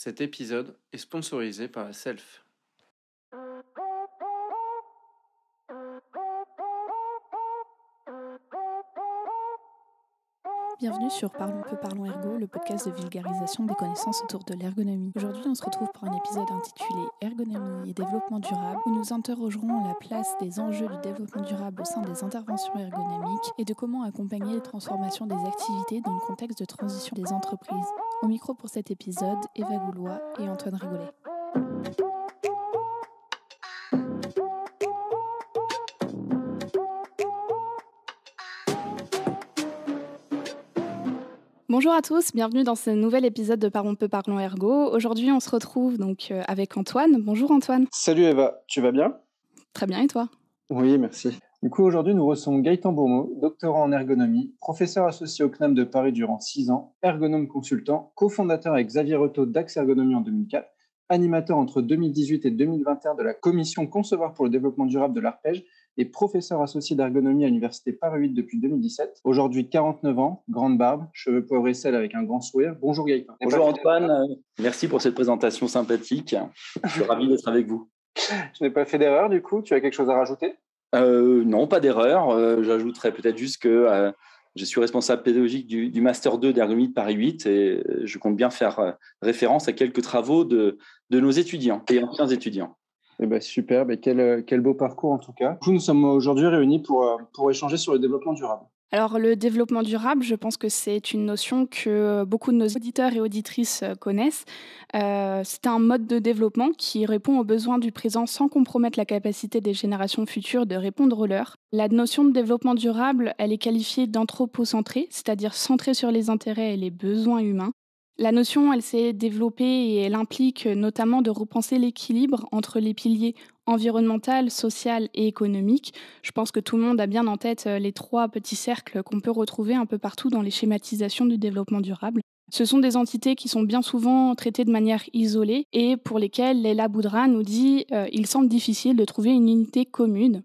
Cet épisode est sponsorisé par la Self. Bienvenue sur Parlons peu, parlons ergo, le podcast de vulgarisation des connaissances autour de l'ergonomie. Aujourd'hui, on se retrouve pour un épisode intitulé Ergonomie et développement durable, où nous interrogerons la place des enjeux du développement durable au sein des interventions ergonomiques et de comment accompagner les transformations des activités dans le contexte de transition des entreprises. Au micro pour cet épisode, Eva Goulois et Antoine Rigolet. Bonjour à tous, bienvenue dans ce nouvel épisode de Parlons peu, parlons ergo. Aujourd'hui, on se retrouve donc avec Antoine. Bonjour Antoine. Salut Eva, tu vas bien ? Très bien, et toi ? Oui, merci. Du coup, aujourd'hui, nous recevons Gaëtan Bourmeau, doctorant en ergonomie, professeur associé au CNAM de Paris durant 6 ans, ergonome consultant, cofondateur avec Xavier Reto d'Axe Ergonomie en 2004, animateur entre 2018 et 2021 de la commission Concevoir pour le développement durable de l'Arpège et professeur associé d'ergonomie à l'université Paris 8 depuis 2017. Aujourd'hui, 49 ans, grande barbe, cheveux poivre et sel avec un grand sourire. Bonjour Gaëtan. Bonjour Antoine, merci pour cette présentation sympathique. Je suis ravi d'être avec vous. Je n'ai pas fait d'erreur du coup, tu as quelque chose à rajouter ? Non, pas d'erreur. J'ajouterais peut-être juste que je suis responsable pédagogique du Master 2 d'ergonomie de Paris 8 et je compte bien faire référence à quelques travaux de nos étudiants et anciens étudiants. Eh ben, super, quel beau parcours en tout cas. Du coup, nous sommes aujourd'hui réunis pour échanger sur le développement durable. Alors le développement durable, je pense que c'est une notion que beaucoup de nos auditeurs et auditrices connaissent. C'est un mode de développement qui répond aux besoins du présent sans compromettre la capacité des générations futures de répondre aux leurs. La notion de développement durable, elle est qualifiée d'anthropocentrée, c'est-à-dire centrée sur les intérêts et les besoins humains. La notion, elle s'est développée et elle implique notamment de repenser l'équilibre entre les piliers environnemental, social et économique. Je pense que tout le monde a bien en tête les 3 petits cercles qu'on peut retrouver un peu partout dans les schématisations du développement durable. Ce sont des entités qui sont bien souvent traitées de manière isolée et pour lesquelles Leila Boudra nous dit il semble difficile de trouver une unité commune.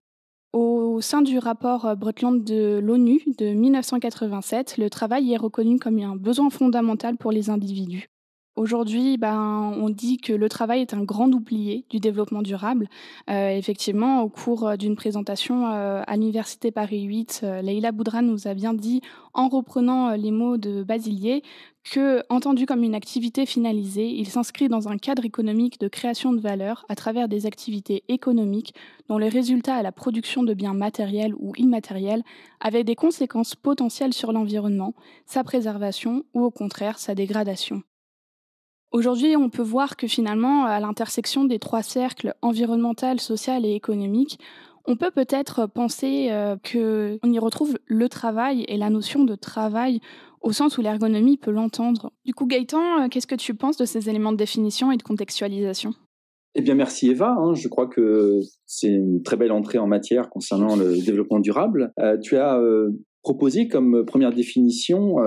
Au sein du rapport Brundtland de l'ONU de 1987, le travail est reconnu comme un besoin fondamental pour les individus. Aujourd'hui, on dit que le travail est un grand oublié du développement durable. Effectivement, au cours d'une présentation à l'Université Paris 8, Leila Boudra nous a bien dit, en reprenant les mots de Basilier, que, entendu comme une activité finalisée, il s'inscrit dans un cadre économique de création de valeur à travers des activités économiques dont les résultats à la production de biens matériels ou immatériels avaient des conséquences potentielles sur l'environnement, sa préservation ou au contraire sa dégradation. Aujourd'hui, on peut voir que finalement, à l'intersection des 3 cercles environnemental, social et économique, on peut peut-être penser qu'on y retrouve le travail et la notion de travail au sens où l'ergonomie peut l'entendre. Du coup, Gaëtan, qu'est-ce que tu penses de ces éléments de définition et de contextualisation ? Eh bien, merci Eva. Je crois que c'est une très belle entrée en matière concernant le développement durable. Tu as proposé comme première définition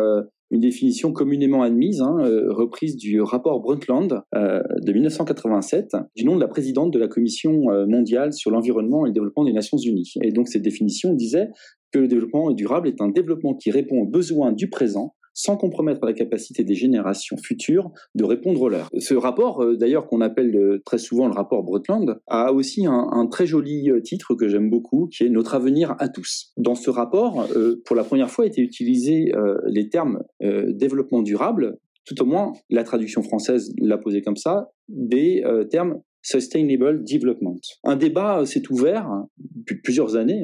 une définition communément admise, reprise du rapport Brundtland de 1987, du nom de la présidente de la Commission mondiale sur l'environnement et le développement des Nations Unies. Et donc cette définition disait que le développement durable est un développement qui répond aux besoins du présent, sans compromettre la capacité des générations futures de répondre aux leurs. Ce rapport, d'ailleurs qu'on appelle très souvent le rapport Brundtland, a aussi un très joli titre que j'aime beaucoup, qui est « Notre avenir à tous ». Dans ce rapport, pour la première fois, étaient utilisés les termes développement durable, tout au moins la traduction française l'a posé comme ça, des termes Sustainable Development. Un débat s'est ouvert depuis plusieurs années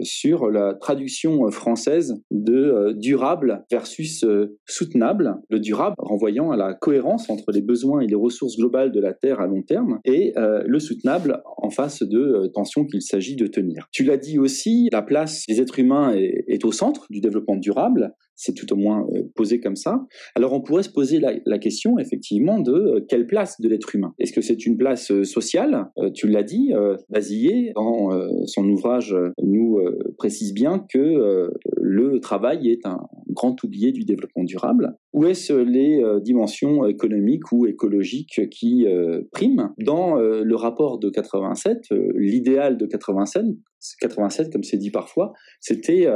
sur la traduction française de durable versus soutenable. Le durable renvoyant à la cohérence entre les besoins et les ressources globales de la Terre à long terme et le soutenable en face de tensions qu'il s'agit de tenir. Tu l'as dit aussi, la place des êtres humains est au centre du développement durable. C'est tout au moins posé comme ça. Alors on pourrait se poser la question effectivement de quelle place de l'être humain. Est-ce que c'est une place sociale ? Tu l'as dit, Basilier, dans son ouvrage, nous précise bien que le travail est un grand oublié du développement durable. Ou est-ce les dimensions économiques ou écologiques qui priment ? Dans le rapport de 87, l'idéal de 87, comme c'est dit parfois, c'était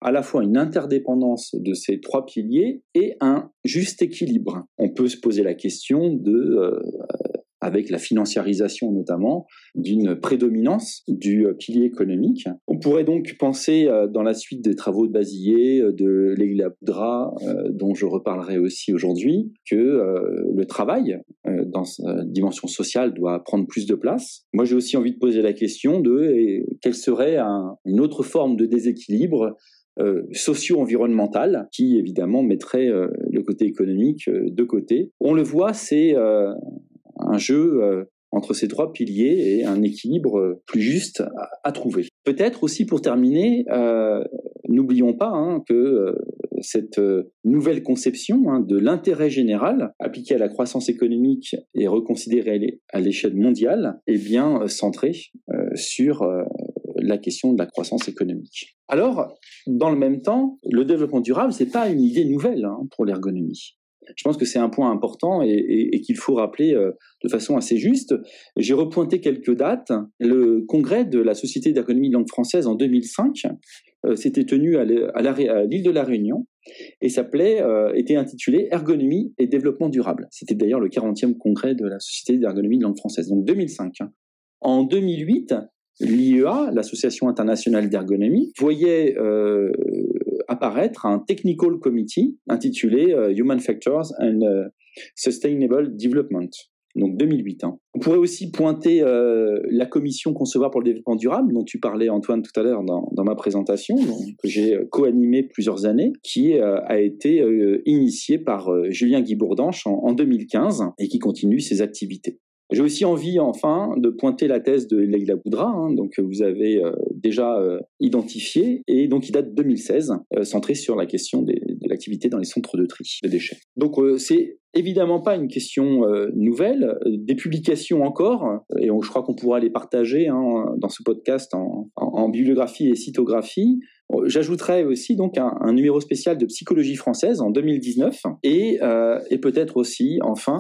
à la fois une interdépendance de ces 3 piliers et un juste équilibre. On peut se poser la question avec la financiarisation notamment, d'une prédominance du pilier économique. On pourrait donc penser, dans la suite des travaux de Bazillet, de Leila Boudra, dont je reparlerai aussi aujourd'hui, que le travail, dans sa dimension sociale, doit prendre plus de place. Moi, j'ai aussi envie de poser la question de quelle serait une autre forme de déséquilibre socio-environnemental qui, évidemment, mettrait le côté économique de côté. On le voit, c'est un jeu entre ces 3 piliers et un équilibre plus juste à trouver. Peut-être aussi pour terminer, n'oublions pas que cette nouvelle conception de l'intérêt général appliqué à la croissance économique et reconsidérée à l'échelle mondiale est bien centrée sur la question de la croissance économique. Alors, dans le même temps, le développement durable, c'est pas une idée nouvelle pour l'ergonomie. Je pense que c'est un point important et qu'il faut rappeler de façon assez juste. J'ai repointé quelques dates. Le congrès de la Société d'ergonomie de langue française en 2005 s'était tenu à l'île de la Réunion et était intitulé Ergonomie et développement durable. C'était d'ailleurs le 40e congrès de la Société d'ergonomie de langue française, donc 2005. En 2008, l'IEA, l'Association internationale d'ergonomie, voyait apparaître un technical committee intitulé Human Factors and Sustainable Development, donc 2008. On pourrait aussi pointer la commission Concevoir pour le développement durable, dont tu parlais, Antoine, tout à l'heure dans ma présentation, que j'ai co-animée plusieurs années, qui a été initiée par Julien Guy-Bourdanche en 2015 et qui continue ses activités. J'ai aussi envie, enfin, de pointer la thèse de Leila Boudra, donc que vous avez déjà identifiée, et donc qui date de 2016, centrée sur la question de l'activité dans les centres de tri de déchets. Donc c'est évidemment pas une question nouvelle, des publications encore, et je crois qu'on pourra les partager dans ce podcast en bibliographie et cytographie. J'ajouterais aussi donc un numéro spécial de psychologie française en 2019, et peut-être aussi, enfin,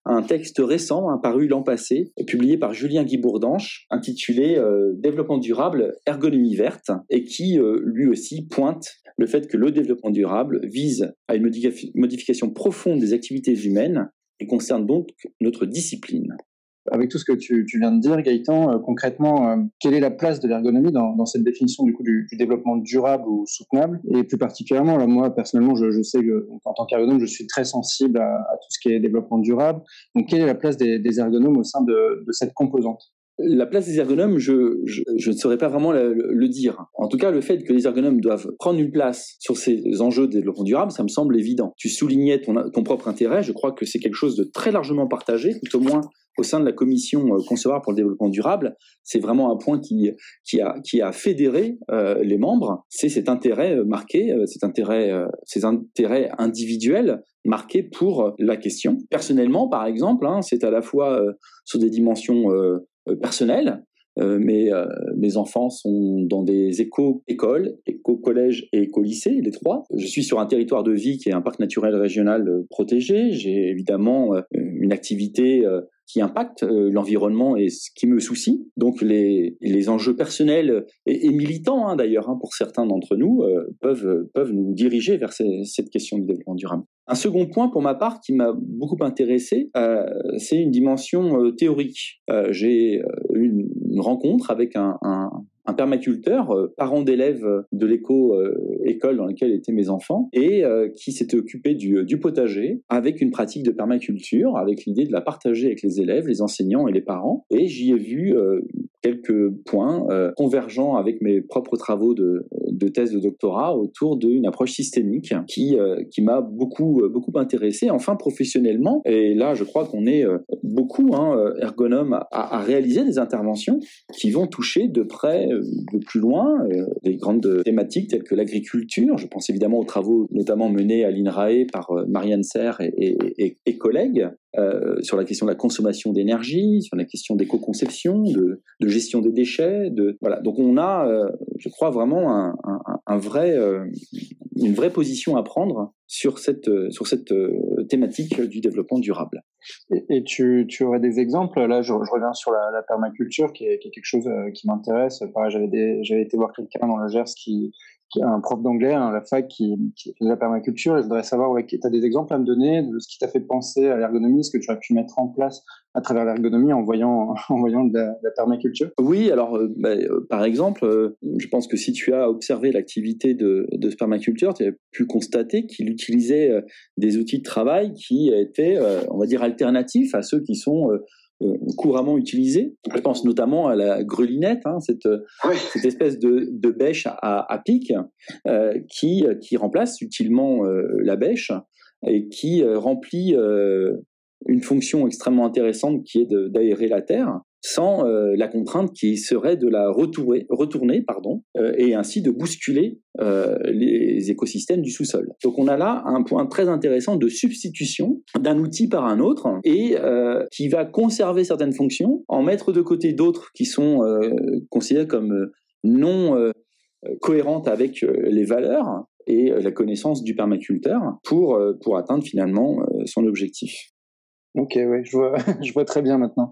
un texte récent, paru l'an passé, publié par Julien Guy-Bourdanche, intitulé Développement durable, ergonomie verte, et qui, lui aussi, pointe le fait que le développement durable vise à une modification profonde des activités humaines et concerne donc notre discipline. Avec tout ce que tu viens de dire, Gaëtan, concrètement, quelle est la place de l'ergonomie dans cette définition du développement durable ou soutenable? Et plus particulièrement, là, moi, personnellement, je sais que en tant qu'ergonome, je suis très sensible à tout ce qui est développement durable. Donc, quelle est la place des ergonomes au sein de cette composante? La place des ergonomes, je ne saurais pas vraiment le dire. En tout cas, le fait que les ergonomes doivent prendre une place sur ces enjeux de développement durable, ça me semble évident. Tu soulignais ton propre intérêt, je crois que c'est quelque chose de très largement partagé, tout au moins au sein de la commission Concevoir pour le développement durable. C'est vraiment un point qui a fédéré les membres. C'est cet intérêt marqué, ces intérêts individuels marqués pour la question. Personnellement, par exemple, c'est à la fois sur des dimensions personnelles. Mes enfants sont dans des éco-écoles, éco-collèges et éco-lycées, les 3. Je suis sur un territoire de vie qui est un parc naturel régional protégé. J'ai évidemment une activité qui impacte l'environnement et ce qui me soucie. Donc les enjeux personnels et militants d'ailleurs pour certains d'entre nous peuvent nous diriger vers cette question du développement durable. Un second point pour ma part qui m'a beaucoup intéressé, c'est une dimension théorique. J'ai eu une rencontre avec un permaculteur, parent d'élèves de l'éco-école dans laquelle étaient mes enfants, et qui s'était occupé du potager avec une pratique de permaculture, avec l'idée de la partager avec les élèves, les enseignants et les parents. Et j'y ai vu quelques points convergents avec mes propres travaux de thèse de doctorat autour d'une approche systémique qui m'a beaucoup intéressé, enfin professionnellement. Et là, je crois qu'on est beaucoup ergonomes à réaliser des interventions qui vont toucher de près, de plus loin, des grandes thématiques telles que l'agriculture. Je pense évidemment aux travaux notamment menés à l'INRAE par Marianne Serre et collègues, sur la question de la consommation d'énergie, sur la question d'éco-conception, de gestion des déchets. Voilà. Donc on a, je crois, vraiment une vraie position à prendre sur cette thématique du développement durable. Et tu aurais des exemples? Là, je reviens sur la permaculture, qui est quelque chose qui m'intéresse. Pareil, j'avais été voir quelqu'un dans le Gers qui un prof d'anglais à la fac qui fait de la permaculture, et je voudrais savoir, tu as des exemples à me donner de ce qui t'a fait penser à l'ergonomie, ce que tu as pu mettre en place à travers l'ergonomie en voyant de la permaculture? Oui, alors par exemple, je pense que si tu as observé l'activité de ce permaculteur, tu as pu constater qu'il utilisait des outils de travail qui étaient, on va dire, alternatifs à ceux qui sont couramment utilisés. Je pense notamment à la grelinette, cette espèce de bêche à pic qui remplace utilement la bêche et qui remplit une fonction extrêmement intéressante qui est d'aérer la terre sans la contrainte qui serait de la retourner, et ainsi de bousculer les écosystèmes du sous-sol. Donc on a là un point très intéressant de substitution d'un outil par un autre et qui va conserver certaines fonctions, en mettre de côté d'autres qui sont considérées comme non cohérentes avec les valeurs et la connaissance du permaculteur pour atteindre finalement son objectif. Ok, ouais, je vois très bien maintenant.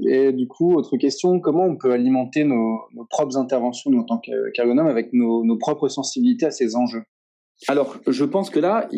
Et du coup, autre question, comment on peut alimenter nos propres interventions, nous, en tant qu'ergonomes, avec nos propres sensibilités à ces enjeux? Alors, je pense que là,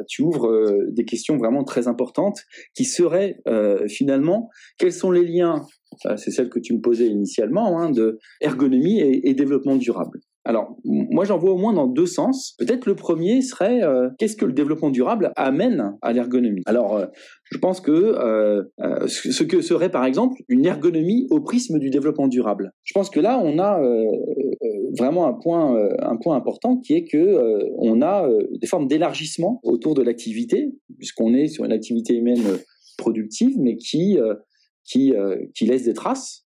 tu ouvres des questions vraiment très importantes qui seraient finalement, quels sont les liens, c'est celle que tu me posais initialement, de ergonomie et développement durable. Alors, moi, j'en vois au moins dans deux sens. Peut-être le premier serait qu'est-ce que le développement durable amène à l'ergonomie. Alors, je pense que ce que serait, par exemple, une ergonomie au prisme du développement durable. Je pense que là, on a vraiment un point important qui est que on a des formes d'élargissement autour de l'activité, puisqu'on est sur une activité humaine productive, mais qui laisse des traces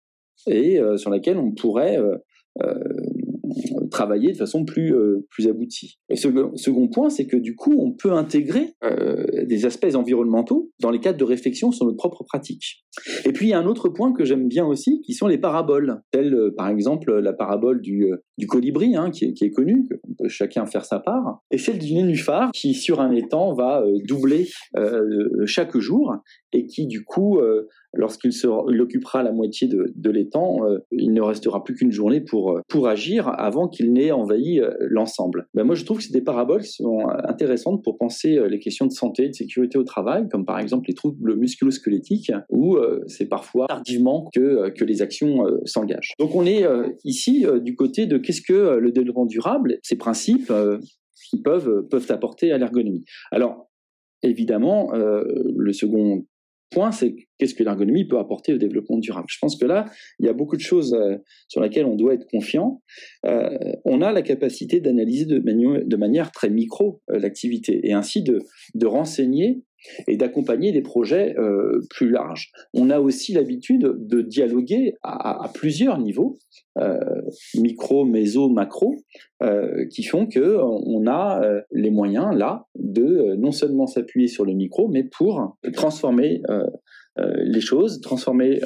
et sur laquelle on pourrait travailler de façon plus aboutie. Et second point, c'est que du coup, on peut intégrer des aspects environnementaux dans les cadres de réflexion sur notre propre pratique. Et puis, il y a un autre point que j'aime bien aussi, qui sont les paraboles, telles par exemple la parabole du colibri, qui est connue, que peut chacun faire sa part, et celle du nénuphar, qui sur un étang va doubler chaque jour, et qui du coup, lorsqu'il occupera la moitié de l'étang, il ne restera plus qu'une journée pour agir avant qu'il n'ait envahi l'ensemble. Moi, je trouve que c'est des paraboles qui sont intéressantes pour penser les questions de santé et de sécurité au travail, comme par exemple les troubles musculo-squelettiques, où c'est parfois tardivement que les actions s'engagent. Donc on est ici du côté de qu'est-ce que le développement durable, ces principes qui peuvent apporter à l'ergonomie. Alors, évidemment, le second point, c'est qu'est-ce que l'ergonomie peut apporter au développement durable. Je pense que là, il y a beaucoup de choses sur lesquelles on doit être confiant. On a la capacité d'analyser de manière très micro l'activité et ainsi de renseigner et d'accompagner des projets plus larges. On a aussi l'habitude de dialoguer à plusieurs niveaux, micro, méso, macro, qui font qu'on a les moyens, là, de non seulement s'appuyer sur le micro, mais pour transformer les choses, transformer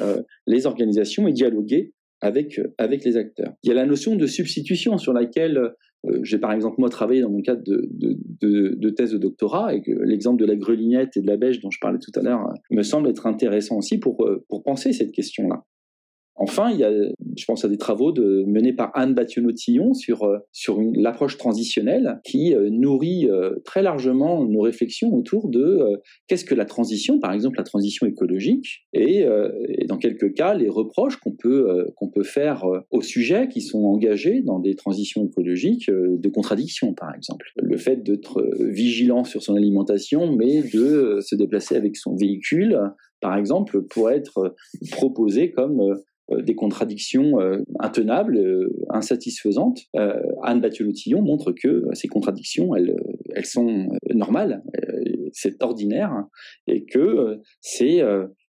les organisations et dialoguer avec les acteurs. Il y a la notion de substitution sur laquelle j'ai par exemple moi travaillé dans mon cadre de thèse de doctorat, et que l'exemple de la grelinette et de la bêche dont je parlais tout à l'heure me semble être intéressant aussi pour penser cette question-là. Enfin, je pense à des travaux menés par Anne Battionneau-Tillon sur l'approche transitionnelle qui nourrit très largement nos réflexions autour de qu'est-ce que la transition, par exemple la transition écologique, et dans quelques cas les reproches qu'on peut faire aux sujets qui sont engagés dans des transitions écologiques de contradiction, par exemple. Le fait d'être vigilant sur son alimentation, mais de se déplacer avec son véhicule, par exemple, pourrait être proposé comme des contradictions intenables, insatisfaisantes. Anne Battionneau-Tillon montre que ces contradictions, elles sont normales, c'est ordinaire, et que c'est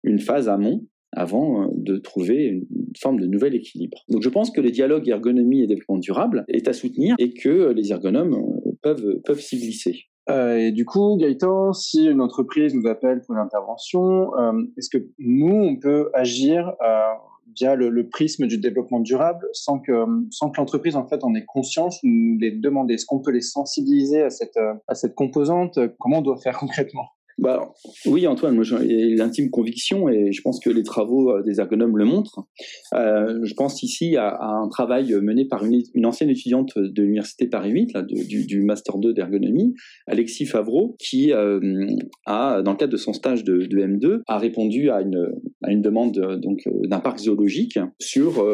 une phase amont avant de trouver une forme de nouvel équilibre. Donc je pense que le dialogue ergonomie et développement durable est à soutenir et que les ergonomes peuvent s'y glisser. Et du coup, Gaëtan, si une entreprise nous appelle pour une intervention, est-ce que nous, on peut agir via le prisme du développement durable sans que l'entreprise en fait en ait conscience, nous les demander? Est-ce qu'on peut les sensibiliser à cette composante? Comment on doit faire concrètement? Bah, oui, Antoine, moi j'ai l'intime conviction, et je pense que les travaux des ergonomes le montrent. Je pense ici à un travail mené par une ancienne étudiante de l'université Paris 8, là, du Master 2 d'ergonomie, Alexis Favreau, qui dans le cadre de son stage de M2, a répondu à une demande d'un parc zoologique sur,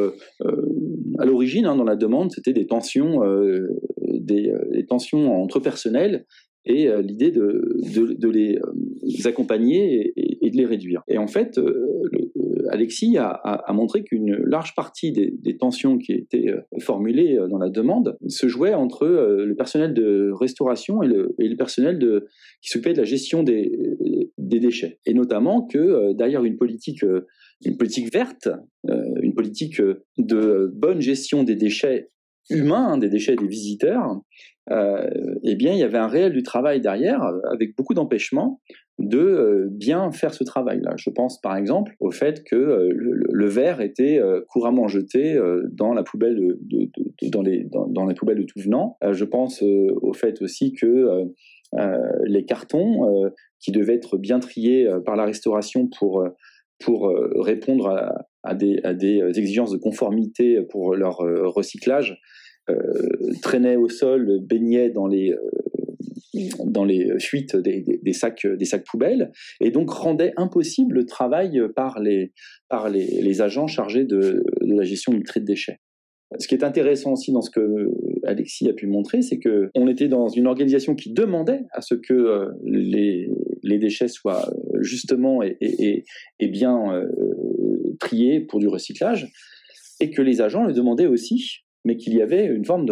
à l'origine, dans la demande, c'était des tensions entre personnels, et l'idée de les accompagner et de les réduire. Et en fait, Alexis a montré qu'une large partie des tensions qui étaient formulées dans la demande se jouaient entre le personnel de restauration et le personnel qui s'occupait de la gestion des déchets. Et notamment que derrière une politique verte, une politique de bonne gestion des déchets humains, des déchets des visiteurs, eh bien, il y avait un réel du travail derrière, avec beaucoup d'empêchements de bien faire ce travail-là. Je pense par exemple au fait que le verre était couramment jeté dans la poubelle dans la poubelle de tout venant. Je pense au fait aussi que les cartons qui devaient être bien triés par la restauration pour répondre à des exigences de conformité pour leur recyclage, traînaient au sol, baignaient dans les fuites des sacs poubelles, et donc rendaient impossible le travail par les agents chargés de la gestion du tri de déchets. Ce qui est intéressant aussi dans ce que Alexis a pu montrer, c'est qu'on était dans une organisation qui demandait à ce que les déchets soient justement et bien triés pour du recyclage, et que les agents le demandaient aussi, mais qu'il y avait une forme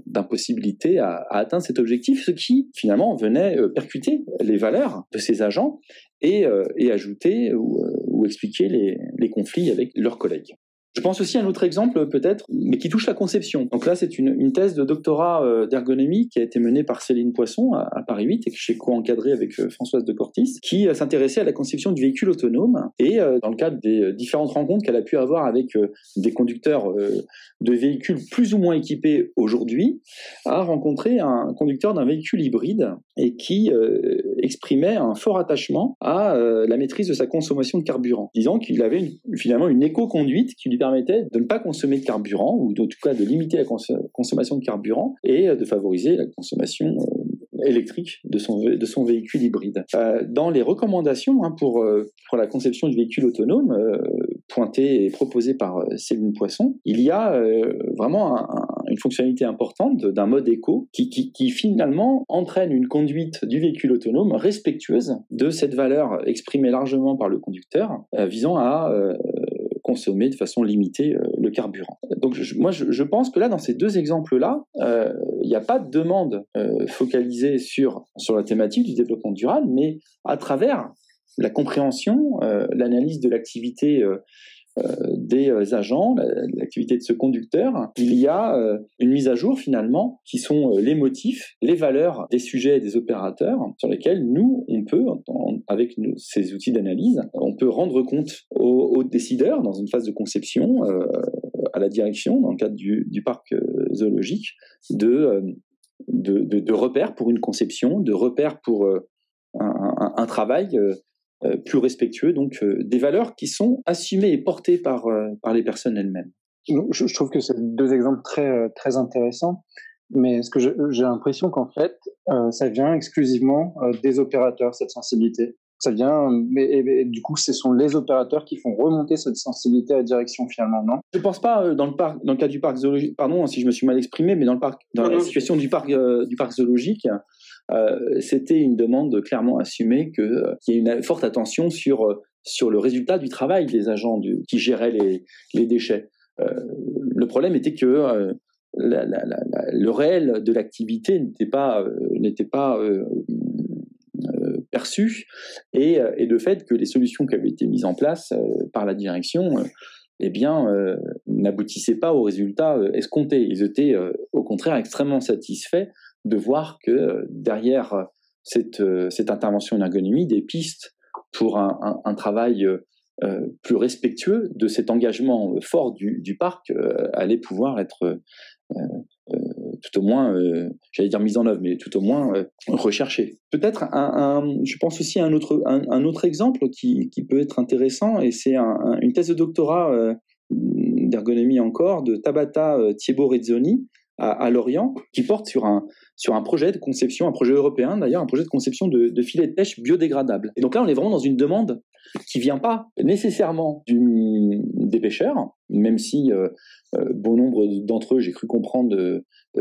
d'impossibilité à atteindre cet objectif, ce qui finalement venait percuter les valeurs de ces agents et ajouter ou expliquer les conflits avec leurs collègues. Je pense aussi à un autre exemple peut-être, mais qui touche la conception. Donc là, c'est une thèse de doctorat d'ergonomie qui a été menée par Céline Poisson à Paris 8 et que j'ai co-encadré avec Françoise de Cortis, qui s'intéressait à la conception du véhicule autonome, et dans le cadre des différentes rencontres qu'elle a pu avoir avec des conducteurs de véhicules plus ou moins équipés aujourd'hui, a rencontré un conducteur d'un véhicule hybride et qui exprimait un fort attachement à la maîtrise de sa consommation de carburant, disant qu'il avait finalement une éco-conduite qui lui permettait de ne pas consommer de carburant, ou en tout cas de limiter la consommation de carburant, et de favoriser la consommation électrique de son véhicule hybride. Dans les recommandations pour la conception du véhicule autonome, pointées et proposées par Céline Poisson, il y a vraiment une fonctionnalité importante d'un mode éco qui finalement entraîne une conduite du véhicule autonome respectueuse de cette valeur exprimée largement par le conducteur, visant à consommer de façon limitée le carburant. Donc je pense que là, dans ces deux exemples-là, il n'y a pas de demande focalisée sur la thématique du développement durable, mais à travers la compréhension, l'analyse de l'activité des agents, l'activité de ce conducteur, il y a une mise à jour finalement qui sont les motifs, les valeurs des sujets et des opérateurs sur lesquels nous, on peut, avec ces outils d'analyse, on peut rendre compte aux décideurs dans une phase de conception, à la direction, dans le cadre du parc zoologique, de repères pour une conception, de repères pour un travail plus respectueux, donc des valeurs qui sont assumées et portées par les personnes elles-mêmes. Je trouve que c'est deux exemples très, très intéressants, mais ce que j'ai l'impression qu'en fait, ça vient exclusivement des opérateurs, cette sensibilité. Ça vient, mais du coup, ce sont les opérateurs qui font remonter cette sensibilité à la direction finalement, non ? Je ne pense pas dans le cas du parc zoologique, pardon si je me suis mal exprimé, mais dans la situation du parc zoologique, c'était une demande clairement assumée qu'il y ait une forte attention sur le résultat du travail des agents qui géraient les déchets. Le problème était que le réel de l'activité n'était pas perçu, et de fait que les solutions qui avaient été mises en place par la direction n'aboutissaient pas aux résultats escomptés. Ils étaient au contraire extrêmement satisfaits de voir que derrière cette intervention en ergonomie, des pistes pour un travail plus respectueux de cet engagement fort du parc allaient pouvoir être tout au moins, j'allais dire mise en œuvre, mais tout au moins recherchée. Peut-être je pense aussi à un autre exemple qui peut être intéressant, et c'est une thèse de doctorat d'ergonomie encore de Tabata Thiebo-Rezzoni à Lorient, qui porte sur un projet de conception, un projet européen d'ailleurs, un projet de conception de filets de pêche biodégradables. Et donc là, on est vraiment dans une demande qui vient pas nécessairement des pêcheurs, même si bon nombre d'entre eux, j'ai cru comprendre,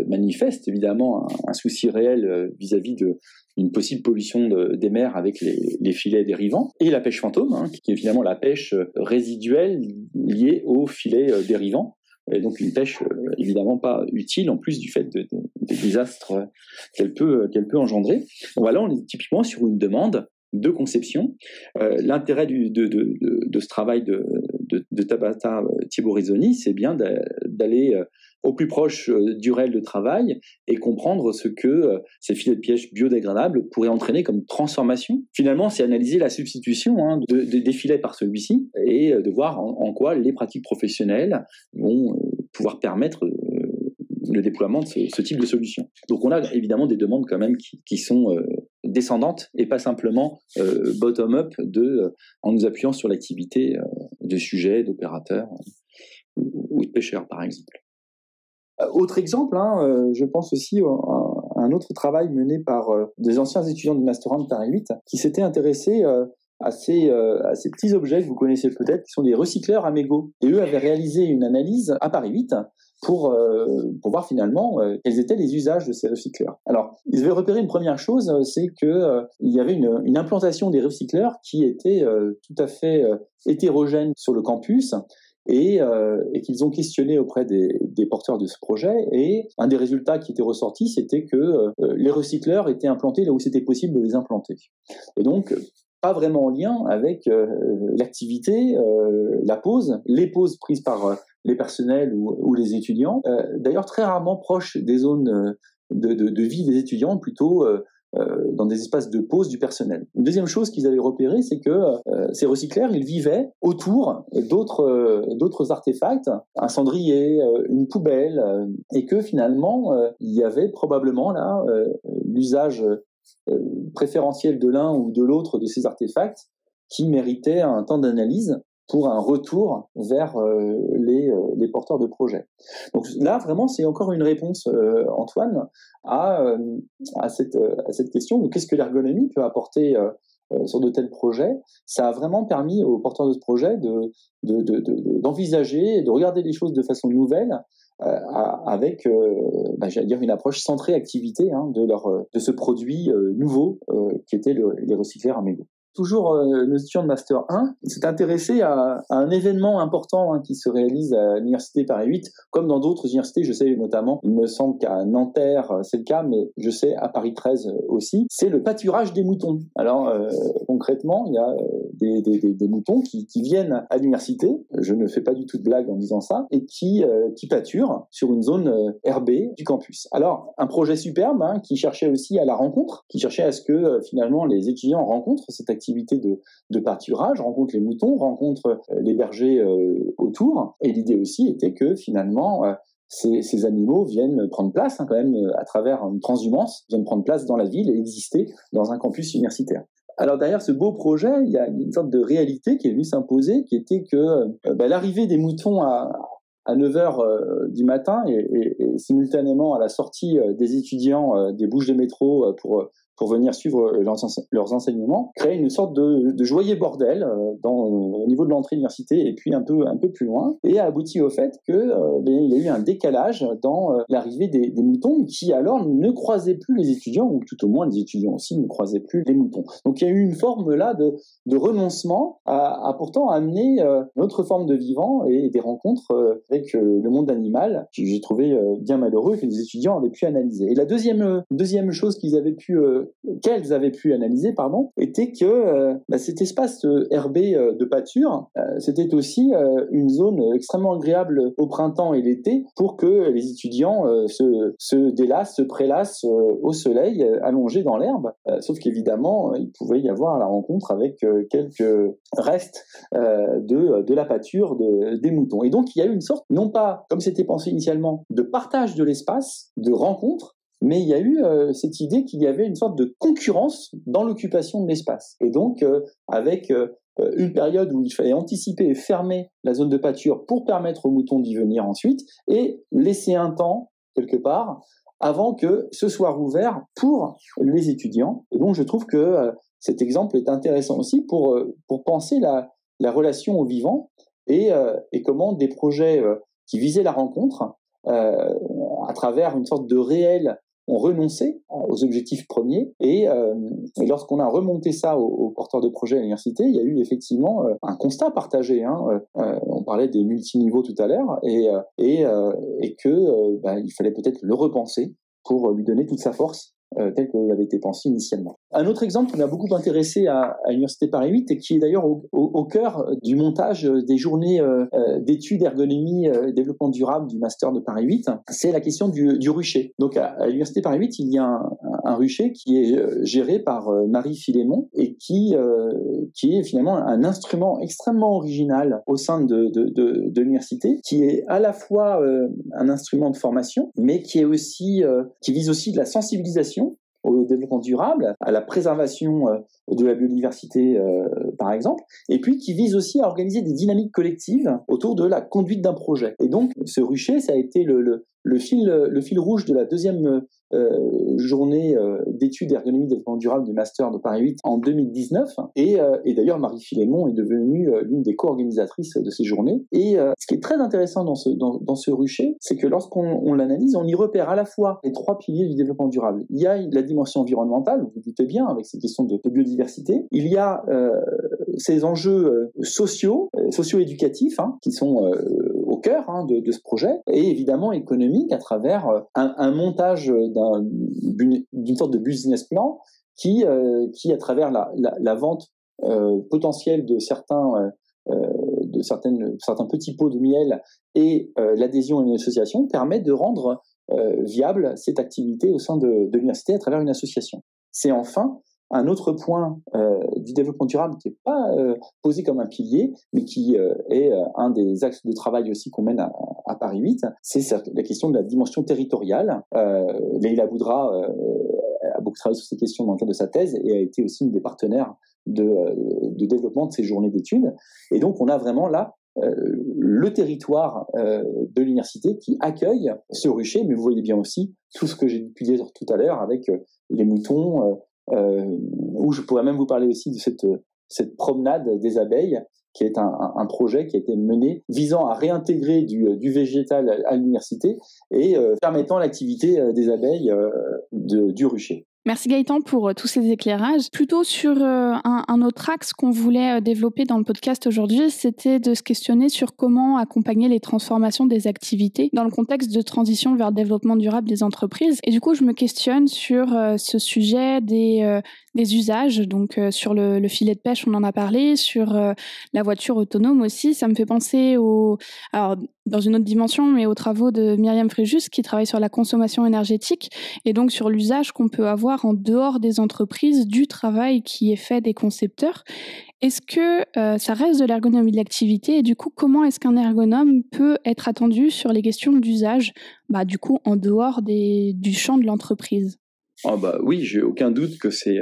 manifestent évidemment un souci réel vis-à-vis d'une possible pollution des mers avec les filets dérivants, et la pêche fantôme, qui est finalement la pêche résiduelle liée aux filets dérivants. Et donc une pêche évidemment pas utile en plus du fait des désastres qu'elle peut engendrer. Donc voilà, on est typiquement sur une demande de conception. L'intérêt de ce travail de Tabata Thiebo-Rezzoni, c'est bien d'aller au plus proche du réel de travail et comprendre ce que ces filets de pêche biodégradables pourraient entraîner comme transformation. Finalement, c'est analyser la substitution des filets par celui-ci et de voir en quoi les pratiques professionnelles vont pouvoir permettre le déploiement de ce type de solution. Donc on a évidemment des demandes quand même qui sont descendantes et pas simplement bottom-up en nous appuyant sur l'activité de sujets, d'opérateurs ou de pêcheurs par exemple. Autre exemple, je pense aussi à un autre travail mené par des anciens étudiants du Master 1 de Paris 8 qui s'étaient intéressés à ces petits objets que vous connaissez peut-être, qui sont des recycleurs à mégots. Et eux avaient réalisé une analyse à Paris 8 pour voir finalement quels étaient les usages de ces recycleurs. Alors, ils avaient repéré une première chose, c'est qu'il y avait une implantation des recycleurs qui était tout à fait hétérogène sur le campus, et qu'ils ont questionné auprès des porteurs de ce projet, et un des résultats qui était ressorti, c'était que les recycleurs étaient implantés là où c'était possible de les implanter. Et donc, pas vraiment en lien avec l'activité, la pause, les pauses prises par les personnels ou les étudiants, d'ailleurs très rarement proches des zones de vie des étudiants, plutôt dans des espaces de pause du personnel. Une deuxième chose qu'ils avaient repéré, c'est que ces recycleurs, ils vivaient autour d'autres artefacts, un cendrier, une poubelle, et que finalement, il y avait probablement là l'usage préférentiel de l'un ou de l'autre de ces artefacts qui méritait un temps d'analyse pour un retour vers les porteurs de projets. Donc là, vraiment, c'est encore une réponse, Antoine, à cette question de qu'est-ce que l'ergonomie peut apporter sur de tels projets. Ça a vraiment permis aux porteurs de ce projet d'envisager, de regarder les choses de façon nouvelle, avec, j'allais dire, une approche centrée activité de ce produit nouveau qui était les recycleurs à mégots. Toujours nos étudiants de Master 1 s'est intéressé à un événement important qui se réalise à l'Université Paris 8, comme dans d'autres universités, je sais notamment, il me semble qu'à Nanterre c'est le cas, mais je sais à Paris 13 aussi, c'est le pâturage des moutons. Alors concrètement, il y a des moutons qui viennent à l'université, je ne fais pas du tout de blague en disant ça, et qui pâturent sur une zone herbée du campus. Alors, un projet superbe qui cherchait aussi à la rencontre, qui cherchait à ce que finalement les étudiants rencontrent cette activité de pâturage, rencontrent les moutons, rencontrent les bergers autour, et l'idée aussi était que finalement ces animaux viennent prendre place quand même à travers une transhumance, viennent prendre place dans la ville et exister dans un campus universitaire. Alors derrière ce beau projet, il y a une sorte de réalité qui est venue s'imposer, qui était que l'arrivée des moutons à 9h du matin et simultanément à la sortie des étudiants des bouches de métro pour venir suivre leurs enseignements, créait une sorte de joyeux bordel au niveau de l'entrée de l'université et puis un peu plus loin, et a abouti au fait que il y a eu un décalage dans l'arrivée des moutons qui alors ne croisaient plus les étudiants, ou tout au moins les étudiants aussi ne croisaient plus les moutons. Donc il y a eu une forme là de renoncement à pourtant amener une autre forme de vivant et des rencontres avec le monde animal, que j'ai trouvé bien malheureux que les étudiants avaient pu analyser. Et la deuxième chose qu'ils avaient pu qu'elles avaient pu analyser, était que cet espace herbé de pâture, c'était aussi une zone extrêmement agréable au printemps et l'été pour que les étudiants se délassent, se prélassent au soleil, allongés dans l'herbe. Sauf qu'évidemment, il pouvait y avoir la rencontre avec quelques restes de la pâture des moutons. Et donc, il y a eu une sorte, non pas, comme c'était pensé initialement, de partage de l'espace, de rencontre, mais il y a eu cette idée qu'il y avait une sorte de concurrence dans l'occupation de l'espace. Et donc, avec une période où il fallait anticiper et fermer la zone de pâture pour permettre aux moutons d'y venir ensuite, et laisser un temps, quelque part, avant que ce soit rouvert pour les étudiants. Et donc, je trouve que cet exemple est intéressant aussi pour penser la relation au vivant et comment des projets qui visaient la rencontre, à travers une sorte de réel, ont renoncé aux objectifs premiers et lorsqu'on a remonté ça aux porteurs de projets à l'université, il y a eu effectivement un constat partagé. On parlait des multiniveaux tout à l'heure et que il fallait peut-être le repenser pour lui donner toute sa force tel qu'il avait été pensé initialement. Un autre exemple qui m'a beaucoup intéressé à l'Université Paris 8 et qui est d'ailleurs au cœur du montage des journées d'études ergonomie développement durable du master de Paris 8, c'est la question du rucher. Donc à l'Université Paris 8, il y a un rucher qui est géré par Marie Philémon et qui est finalement un instrument extrêmement original au sein de l'université, qui est à la fois un instrument de formation, mais qui vise aussi de la sensibilisation au développement durable, à la préservation de la biodiversité, par exemple, et puis qui vise aussi à organiser des dynamiques collectives autour de la conduite d'un projet. Et donc, ce rucher, ça a été le fil rouge de la deuxième journée d'études d'ergonomie développement durable du master de Paris 8 en 2019. Et d'ailleurs, Marie Philémon est devenue l'une des co-organisatrices de ces journées. Et ce qui est très intéressant dans ce rucher, c'est que lorsqu'on l'analyse, on y repère à la fois les trois piliers du développement durable. Il y a la dimension environnementale, vous vous doutez bien, avec ces questions de biodiversité. Il y a ces enjeux socio-éducatifs qui sont au cœur de ce projet, et évidemment économique à travers un montage d'une sorte de business plan qui à travers la vente potentielle de certains petits pots de miel et l'adhésion à une association permet de rendre viable cette activité au sein de l'université à travers une association. C'est enfin un autre point du développement durable qui n'est pas posé comme un pilier, mais qui est un des axes de travail aussi qu'on mène à Paris 8, c'est la question de la dimension territoriale. Leïla Boudra a beaucoup travaillé sur ces questions dans le cadre de sa thèse et a été aussi une des partenaires de développement de ces journées d'études. Et donc, on a vraiment là le territoire de l'université qui accueille ce rucher, mais vous voyez bien aussi tout ce que j'ai pu dire tout à l'heure avec les moutons, où je pourrais même vous parler aussi de cette promenade des abeilles, qui est un projet qui a été mené visant à réintégrer du végétal à l'université et permettant l'activité des abeilles du rucher. Merci Gaëtan pour tous ces éclairages. Plutôt sur un autre axe qu'on voulait développer dans le podcast aujourd'hui, c'était de se questionner sur comment accompagner les transformations des activités dans le contexte de transition vers le développement durable des entreprises. Et du coup, je me questionne sur ce sujet des usages, donc sur le filet de pêche, on en a parlé, sur la voiture autonome aussi. Ça me fait penser alors dans une autre dimension, mais aux travaux de Myriam Fréjus qui travaille sur la consommation énergétique et donc sur l'usage qu'on peut avoir en dehors des entreprises du travail qui est fait des concepteurs. Est-ce que ça reste de l'ergonomie de l'activité et du coup, comment est-ce qu'un ergonome peut être attendu sur les questions d'usage, du coup, en dehors du champ de l'entreprise ? Oui, j'ai aucun doute que c'est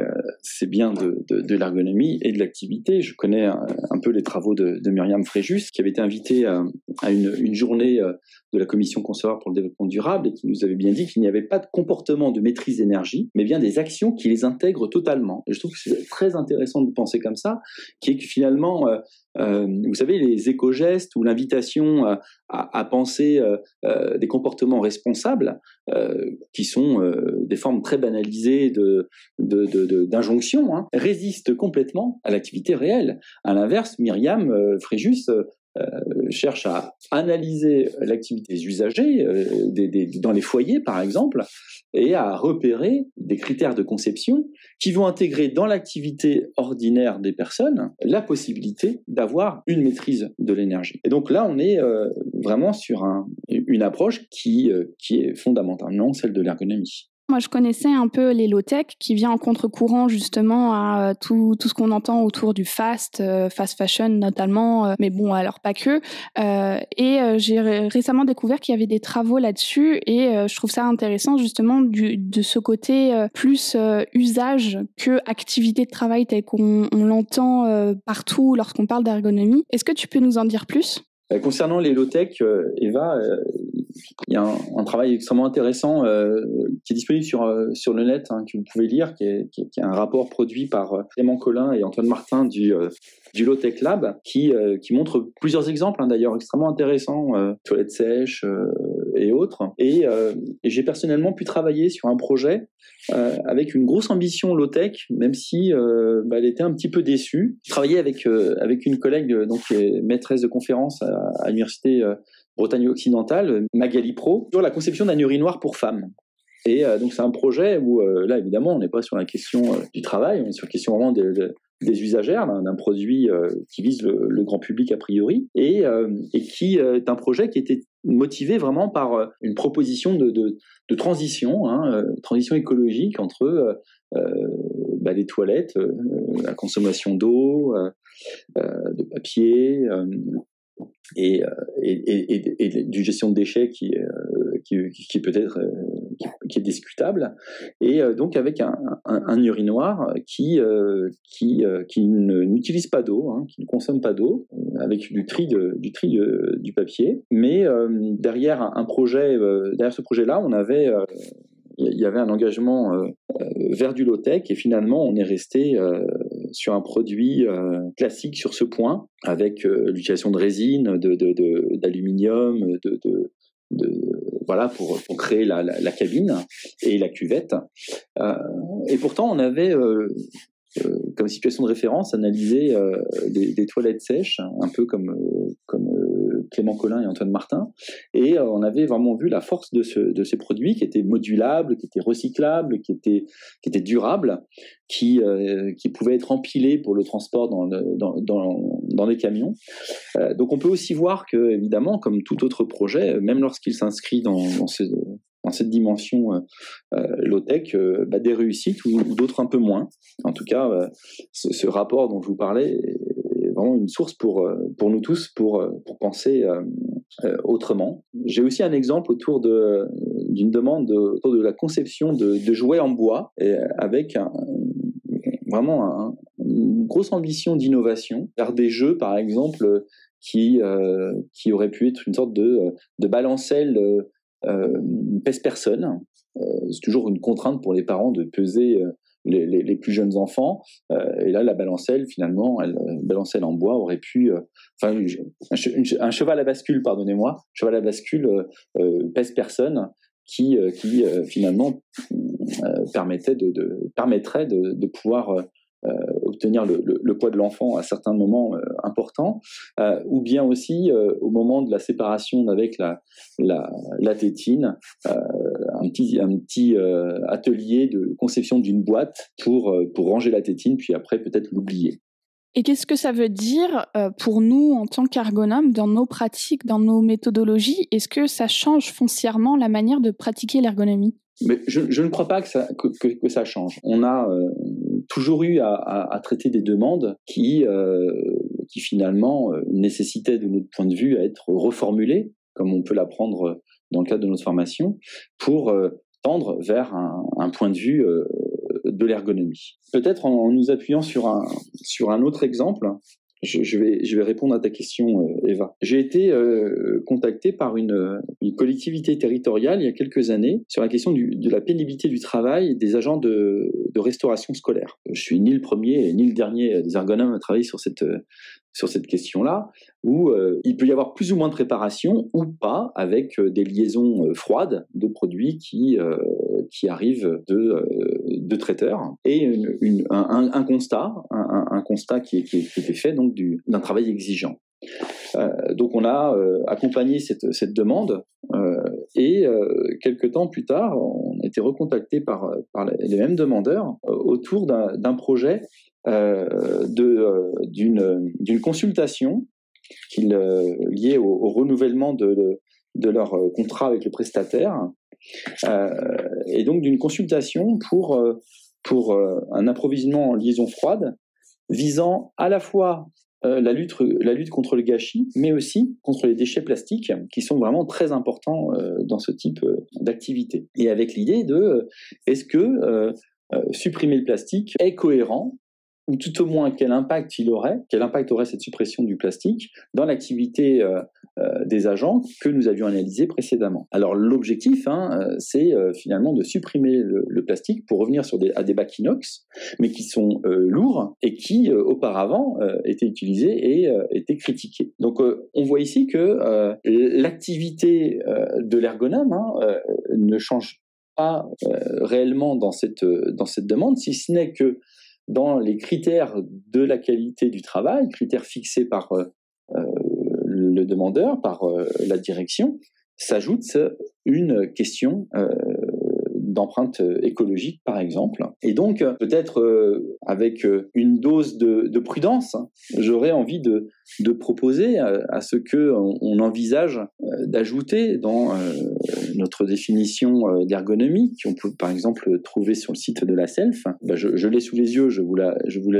bien de l'ergonomie et de l'activité. Je connais un peu les travaux de Myriam Fréjus, qui avait été invitée à une journée de la Commission consortiale pour le développement durable et qui nous avait bien dit qu'il n'y avait pas de comportement de maîtrise d'énergie, mais bien des actions qui les intègrent totalement. Et je trouve que c'est très intéressant de penser comme ça, qui est que finalement, vous savez, les éco-gestes ou l'invitation à penser des comportements responsables, qui sont des formes très banalisées d'injonctions, résistent complètement à l'activité réelle. À l'inverse, Myriam Fréjus cherche à analyser l'activité des usagers dans les foyers, par exemple, et à repérer des critères de conception qui vont intégrer dans l'activité ordinaire des personnes la possibilité d'avoir une maîtrise de l'énergie. Et donc là, on est vraiment sur une approche qui est fondamentalement celle de l'ergonomie. Moi, je connaissais un peu les low-tech qui vient en contre-courant justement à tout ce qu'on entend autour du fast fashion notamment, mais bon, alors pas que. J'ai récemment découvert qu'il y avait des travaux là-dessus et je trouve ça intéressant justement de ce côté plus usage que activité de travail tel qu'on l'entend partout lorsqu'on parle d'ergonomie. Est-ce que tu peux nous en dire plus ? Concernant les low-tech, Eva, il y a un travail extrêmement intéressant qui est disponible sur le net, que vous pouvez lire, qui est un rapport produit par Clément Collin et Antoine Martin du Low-Tech Lab, qui montre plusieurs exemples, d'ailleurs extrêmement intéressants, toilettes sèches et autres. Et j'ai personnellement pu travailler sur un projet avec une grosse ambition low-tech, même si elle était un petit peu déçue. Je travaillais avec une collègue donc, qui est maîtresse de conférence à l'université Bretagne occidentale, Magali Pro, sur la conception d'un urinoir pour femmes. Et donc c'est un projet où là évidemment on n'est pas sur la question du travail, on est sur la question vraiment des usagères, d'un produit qui vise le grand public a priori, et qui est un projet qui était motivé vraiment par une proposition de transition, transition écologique entre les toilettes, la consommation d'eau, de papier, et du gestion de déchets qui peut-être qui est discutable, et donc avec un urinoir qui n'utilise pas d'eau, qui ne consomme pas d'eau, avec du tri du papier, mais derrière ce projet-là, il y avait un engagement vers du low-tech, et finalement on est resté sur un produit classique sur ce point, avec l'utilisation de résine, d'aluminium, voilà, pour créer la cabine et la cuvette. Et pourtant on avait comme situation de référence analysé des toilettes sèches, un peu comme Clément Collin et Antoine Martin, et on avait vraiment vu la force de ces produits qui étaient modulables, qui étaient recyclables, qui étaient durables, qui pouvaient être empilés pour le transport dans les camions. Donc on peut aussi voir que, évidemment, comme tout autre projet, même lorsqu'il s'inscrit dans cette dimension low-tech, des réussites ou d'autres un peu moins. En tout cas, ce rapport dont je vous parlais est vraiment une source pour nous tous pour penser autrement. J'ai aussi un exemple autour d'une demande autour de la conception de jouets en bois, avec vraiment une grosse ambition d'innovation vers des jeux, par exemple, qui auraient pu être une sorte de balancelle pèse-personne. C'est toujours une contrainte pour les parents de peser les plus jeunes enfants, et là la balancelle finalement, balancelle en bois aurait pu un cheval à bascule, cheval à bascule pèse-personne qui finalement permettrait de pouvoir obtenir le poids de l'enfant à certains moments importants, ou bien aussi au moment de la séparation avec la tétine, un petit atelier de conception d'une boîte pour ranger la tétine, puis après peut-être l'oublier. Et qu'est-ce que ça veut dire pour nous en tant qu'ergonomes dans nos pratiques, dans nos méthodologies ? Est-ce que ça change foncièrement la manière de pratiquer l'ergonomie ? Mais je ne crois pas que ça change. On a toujours eu à traiter des demandes qui finalement nécessitaient, de notre point de vue, à être reformulées, comme on peut l'apprendre dans le cadre de notre formation, pour tendre vers un point de vue de l'ergonomie. Peut-être en nous appuyant sur un autre exemple, je vais répondre à ta question, Eva. J'ai été contacté par une collectivité territoriale il y a quelques années sur la question de la pénibilité du travail des agents de restauration scolaire. Je suis ni le premier ni le dernier des ergonomes à travailler sur cette question-là, où il peut y avoir plus ou moins de préparation ou pas, avec des liaisons froides de produits qui arrivent de traiteurs, et un constat qui était fait donc d'un travail exigeant. Donc on a accompagné cette demande et quelques temps plus tard, on a été recontacté par les mêmes demandeurs autour d'un projet d'une consultation liée au renouvellement de leur contrat avec le prestataire, et donc d'une consultation pour un approvisionnement en liaison froide visant à la fois la lutte contre le gâchis, mais aussi contre les déchets plastiques qui sont vraiment très importants dans ce type d'activité. Et avec l'idée de est-ce que supprimer le plastique est cohérent, ou tout au moins quel impact aurait cette suppression du plastique dans l'activité des agents que nous avions analysé précédemment. Alors l'objectif, c'est finalement de supprimer le plastique pour revenir à des bacs inox, mais qui sont lourds et qui auparavant étaient utilisés et étaient critiqués. Donc on voit ici que l'activité de l'ergonome ne change pas réellement dans cette demande, si ce n'est que dans les critères de la qualité du travail, critères fixés par le demandeur, par la direction, s'ajoute une question d'empreinte écologique, par exemple. Et donc, peut-être avec une dose de prudence, j'aurais envie de proposer à ce qu'on envisage d'ajouter dans notre définition d'ergonomie, qu'on peut par exemple trouver sur le site de la SELF. Je l'ai sous les yeux, je vous la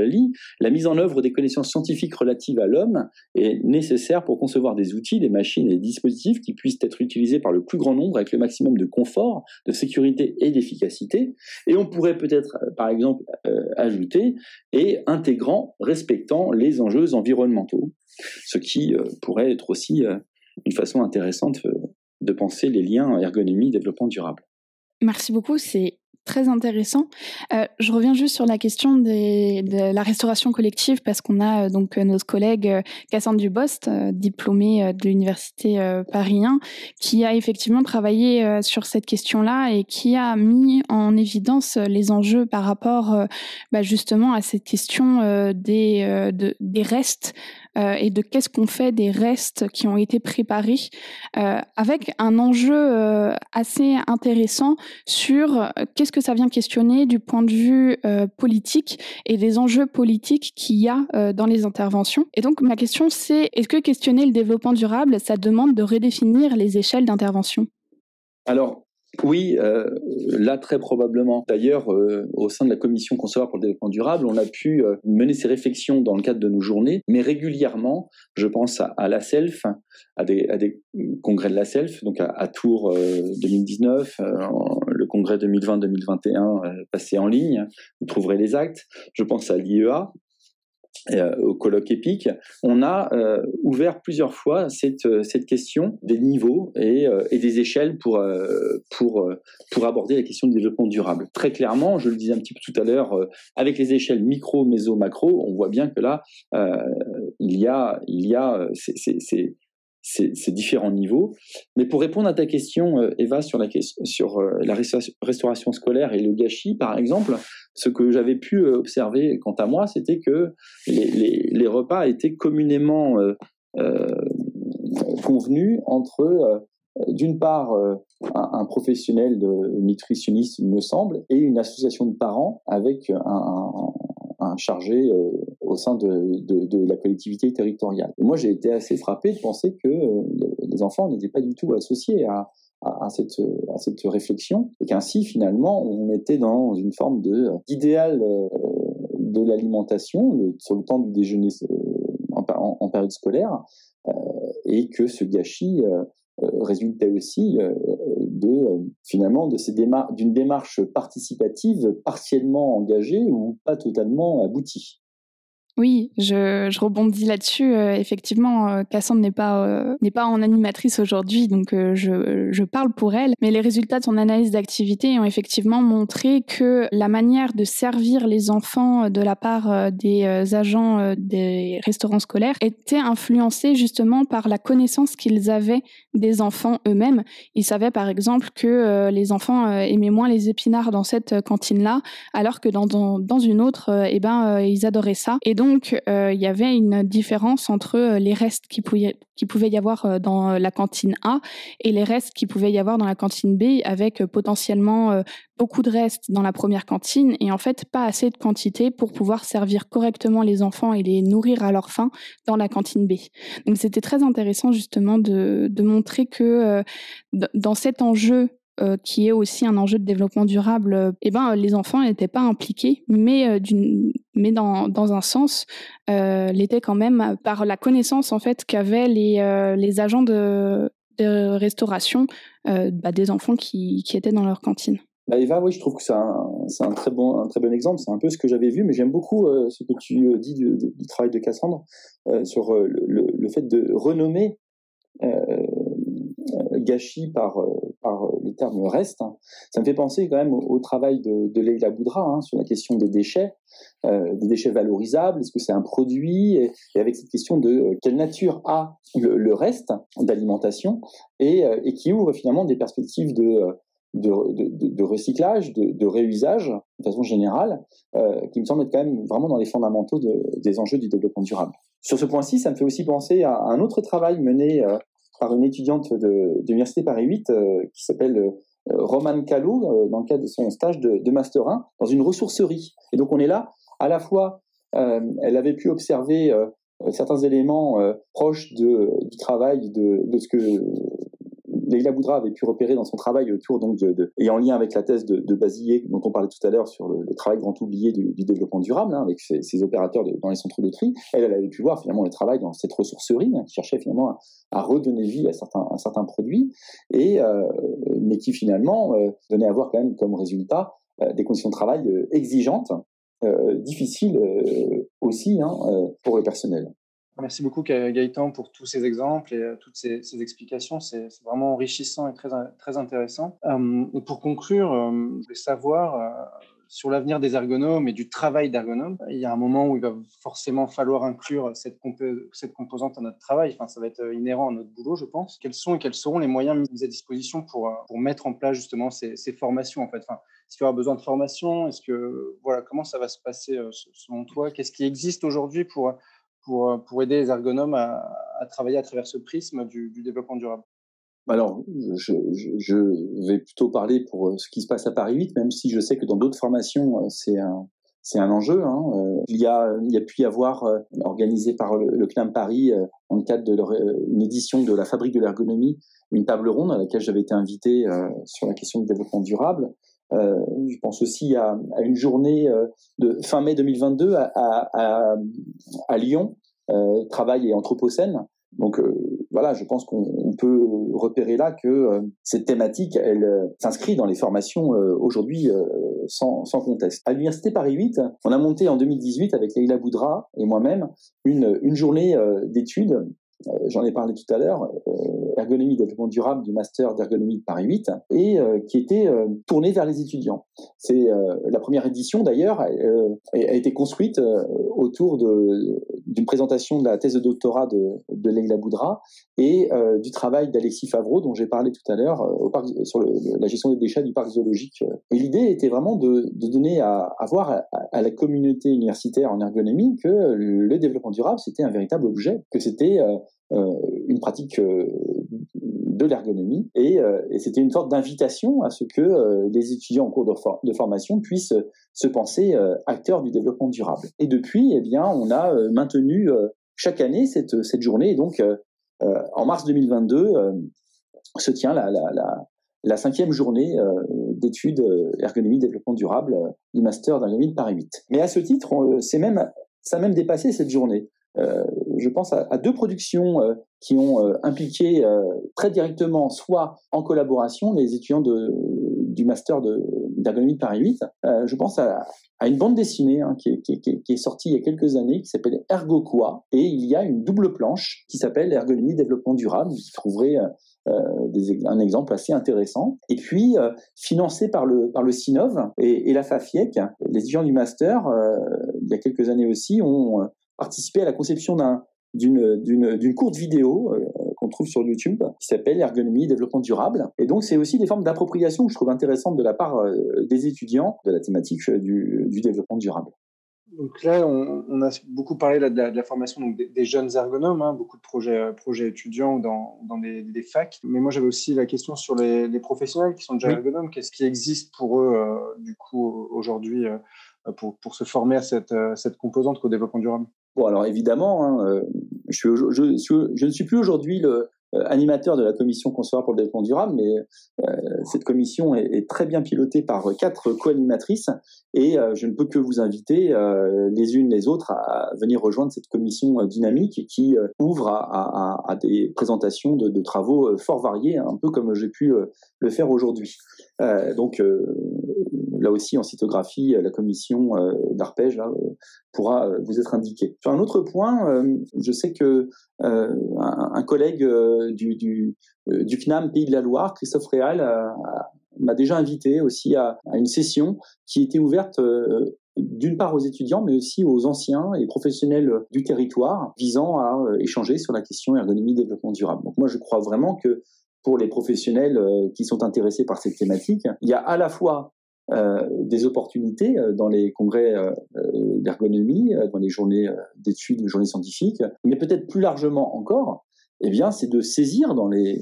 lis. La mise en œuvre des connaissances scientifiques relatives à l'homme est nécessaire pour concevoir des outils, des machines et des dispositifs qui puissent être utilisés par le plus grand nombre avec le maximum de confort, de sécurité et d'efficacité. Et on pourrait peut-être, par exemple, ajouter et intégrant, respectant les enjeux environnementaux, ce qui pourrait être aussi une façon intéressante de penser les liens ergonomie-développement durable. Merci beaucoup, c'est très intéressant. Je reviens juste sur la question de la restauration collective parce qu'on a donc notre collègue Cassandre Dubost, diplômée de l'université Paris 1, qui a effectivement travaillé sur cette question-là et qui a mis en évidence les enjeux par rapport justement à cette question des restes et de qu'est-ce qu'on fait des restes qui ont été préparés, avec un enjeu assez intéressant sur qu'est-ce que ça vient questionner du point de vue politique et des enjeux politiques qu'il y a dans les interventions. Et donc ma question c'est, est-ce que questionner le développement durable, ça demande de redéfinir les échelles d'intervention ? Alors, oui, là très probablement. D'ailleurs, au sein de la commission Concevoir pour le développement durable, on a pu mener ces réflexions dans le cadre de nos journées, mais régulièrement, je pense à la SELF, à des congrès de la SELF, donc à Tours 2019, le congrès 2020-2021 passé en ligne, vous trouverez les actes. Je pense à l'IEA, au colloque EPIC, on a ouvert plusieurs fois cette question des niveaux et des échelles pour aborder la question du développement durable. Très clairement, je le disais un petit peu tout à l'heure, avec les échelles micro, méso, macro, on voit bien que là, il y a ces différents niveaux. Mais pour répondre à ta question, Eva, sur la restauration scolaire et le gâchis, par exemple, ce que j'avais pu observer, quant à moi, c'était que les repas étaient communément convenus entre, d'une part, un professionnel de nutritionniste, il me semble, et une association de parents avec un chargé au sein de la collectivité territoriale. Et moi, j'ai été assez frappé de penser que les enfants n'étaient pas du tout associés à cette réflexion, et qu'ainsi, finalement, on était dans une forme d'idéal de l'alimentation sur le temps du déjeuner en période scolaire, et que ce gâchis résultait aussi d'une démarche participative partiellement engagée ou pas totalement aboutie. Oui, je rebondis là-dessus. Effectivement, Cassandre n'est pas en animatrice aujourd'hui, donc je parle pour elle. Mais les résultats de son analyse d'activité ont effectivement montré que la manière de servir les enfants de la part des agents des restaurants scolaires était influencée justement par la connaissance qu'ils avaient des enfants eux-mêmes. Ils savaient par exemple que les enfants aimaient moins les épinards dans cette cantine-là, alors que dans une autre, ils adoraient ça. Et donc, il y avait une différence entre les restes qui pouvaient y avoir dans la cantine A et les restes qui pouvaient y avoir dans la cantine B, avec potentiellement beaucoup de restes dans la première cantine et en fait pas assez de quantité pour pouvoir servir correctement les enfants et les nourrir à leur faim dans la cantine B. Donc c'était très intéressant justement de montrer que dans cet enjeu qui est aussi un enjeu de développement durable, les enfants n'étaient pas impliqués, mais dans un sens, l'étaient quand même par la connaissance en fait qu'avaient les agents de restauration des enfants qui étaient dans leur cantine. Eva, oui, je trouve que c'est un très bon exemple. C'est un peu ce que j'avais vu, mais j'aime beaucoup ce que tu dis du travail de Cassandre sur le fait de renommer gâchis par le terme reste. Ça me fait penser quand même au travail de Leila Boudra sur la question des déchets valorisables. Est-ce que c'est un produit, et avec cette question de quelle nature a le reste d'alimentation et qui ouvre finalement des perspectives de recyclage, de réusage de façon générale, qui me semble être quand même vraiment dans les fondamentaux des enjeux du développement durable. Sur ce point-ci, ça me fait aussi penser à un autre travail mené par une étudiante de l'Université Paris 8 qui s'appelle Romane Callot, dans le cadre de son stage de Master 1, dans une ressourcerie. Et donc on est là, à la fois, elle avait pu observer certains éléments proches du travail de ce que Leila Boudra avait pu repérer dans son travail autour et en lien avec la thèse de Bazillet dont on parlait tout à l'heure sur le travail grand oublié du développement durable, avec ses opérateurs dans les centres de tri. Elle avait pu voir finalement le travail dans cette ressourcerie qui cherchait finalement à redonner vie à certains produits mais qui finalement donnait à voir quand même comme résultat des conditions de travail exigeantes, difficiles aussi pour le personnel. Merci beaucoup Gaëtan pour tous ces exemples et toutes ces explications. C'est vraiment enrichissant et très, très intéressant. Et pour conclure, je voulais savoir sur l'avenir des ergonomes et du travail d'ergonome. Il y a un moment où il va forcément falloir inclure cette composante à notre travail. Enfin, ça va être inhérent à notre boulot, je pense. Quels sont et quels seront les moyens mis à disposition pour mettre en place justement ces formations en fait. Enfin, est-ce qu'il y aura besoin de formation? Comment ça va se passer selon toi? Qu'est-ce qui existe aujourd'hui pour aider les ergonomes à travailler à travers ce prisme du développement durable? Alors, je vais plutôt parler pour ce qui se passe à Paris 8, même si je sais que dans d'autres formations, c'est un enjeu. Il y a pu y avoir, organisé par le CNAM Paris, dans le cadre une édition de la Fabrique de l'ergonomie, une table ronde à laquelle j'avais été invité sur la question du développement durable. Je pense aussi à une journée de fin mai 2022 à Lyon, travail et anthropocène. Donc voilà, je pense qu'on peut repérer là que cette thématique, elle s'inscrit dans les formations aujourd'hui sans conteste. À l'Université Paris 8, on a monté en 2018 avec Leila Boudra et moi-même une journée d'études. J'en ai parlé tout à l'heure, ergonomie développement durable du master d'ergonomie de Paris 8, et qui était tournée vers les étudiants. C'est la première édition d'ailleurs a été construite autour d'une présentation de la thèse de doctorat de Leila Boudra et du travail d'Alexis Favreau dont j'ai parlé tout à l'heure sur la gestion des déchets du parc zoologique. Et l'idée était vraiment de donner à voir à la communauté universitaire en ergonomie que le développement durable c'était un véritable objet, que c'était une pratique de l'ergonomie et c'était une sorte d'invitation à ce que les étudiants en cours de formation puissent se penser acteurs du développement durable. Et depuis, on a maintenu chaque année cette journée. Et donc, en mars 2022, se tient la 5e journée d'études ergonomie développement durable du master d'ergonomie de Paris 8. Mais à ce titre, ça a même dépassé cette journée. Je pense à 2 productions qui ont impliqué très directement, soit en collaboration, les étudiants du master d'ergonomie de Paris 8. Je pense à une bande dessinée qui est sortie il y a quelques années, qui s'appelle Ergo Quoi, et il y a une double planche qui s'appelle Ergonomie développement durable. Vous trouverez un exemple assez intéressant. Et puis, financé par le CINOV et la FAFIEC, les étudiants du master, il y a quelques années aussi, ont participé à la conception d'une courte vidéo qu'on trouve sur YouTube qui s'appelle Ergonomie développement durable. Et donc c'est aussi des formes d'appropriation que je trouve intéressantes de la part des étudiants de la thématique du développement durable. Donc là, on a beaucoup parlé là, de la formation donc des jeunes ergonomes, hein, beaucoup de projets étudiants dans des facs. Mais moi, j'avais aussi la question sur les professionnels qui sont déjà ergonomes. Qu'est-ce qui existe pour eux, du coup, aujourd'hui, pour se former à cette composante qu'au développement durable? Bon, alors évidemment, hein, je ne suis plus aujourd'hui le animateur de la commission concevoir pour le développement durable, mais cette commission est très bien pilotée par 4 co-animatrices et je ne peux que vous inviter les unes les autres à venir rejoindre cette commission dynamique qui ouvre à des présentations de travaux fort variés, un peu comme j'ai pu le faire aujourd'hui. Donc là aussi en cytographie, la commission d'arpège pourra vous être indiquée. Sur un autre point, je sais que un collègue du CNAM Pays de la Loire, Christophe Réal, m'a déjà invité aussi à une session qui était ouverte d'une part aux étudiants, mais aussi aux anciens et professionnels du territoire, visant à échanger sur la question ergonomie développement durable. Donc moi, je crois vraiment que pour les professionnels qui sont intéressés par cette thématique, il y a à la fois des opportunités dans les congrès d'ergonomie, dans les journées d'études, les journées scientifiques, mais peut-être plus largement encore, eh bien, c'est de saisir dans les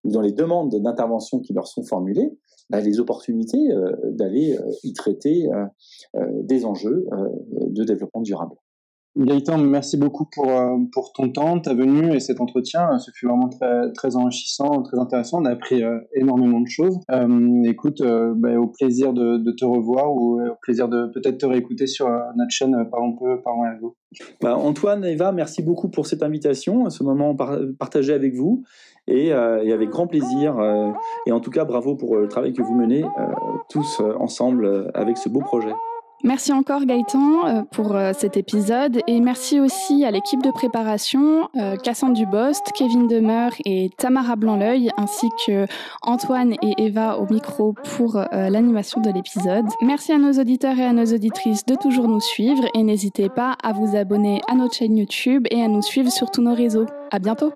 demandes d'intervention qui leur sont formulées, les opportunités d'aller y traiter des enjeux de développement durable. Gaëtan, merci beaucoup pour ton temps, ta venue et cet entretien. Ce fut vraiment très, très enrichissant, très intéressant. On a appris énormément de choses. Écoute, au plaisir de te revoir ou au plaisir de peut-être te réécouter sur notre chaîne Parlons peu, Parlons ergo. Antoine, Eva, merci beaucoup pour cette invitation, ce moment partagé avec vous et avec grand plaisir. Et en tout cas, bravo pour le travail que vous menez tous ensemble avec ce beau projet. Merci encore Gaëtan pour cet épisode et merci aussi à l'équipe de préparation, Cassandre Dubost, Kevin Demeure et Tamara Blanc-L'Oeil, ainsi que Antoine et Eva au micro pour l'animation de l'épisode. Merci à nos auditeurs et à nos auditrices de toujours nous suivre et n'hésitez pas à vous abonner à notre chaîne YouTube et à nous suivre sur tous nos réseaux. À bientôt!